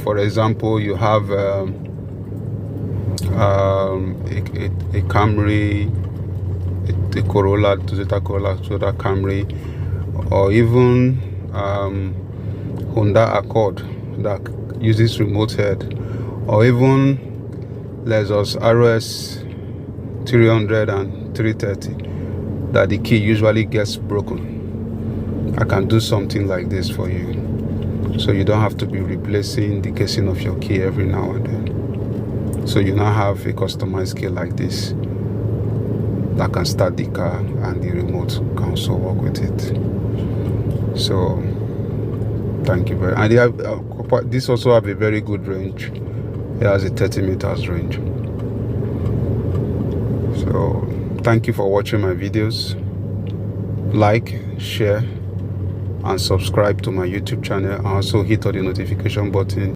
for example, you have a Camry, a Corolla, Toyota Corolla, Toyota Camry, or even Honda Accord that uses remote head, or even Lexus RX300 and 330 that the key usually gets broken. I can do something like this for you, so you don't have to be replacing the casing of your key every now and then. So you now have a customized key like this that can start the car, and the remote can also work with it. So thank you very much. And this also have a very good range. It has a 30 meters range. So thank you for watching my videos. Like, share, and subscribe to my YouTube channel, and also hit on the notification button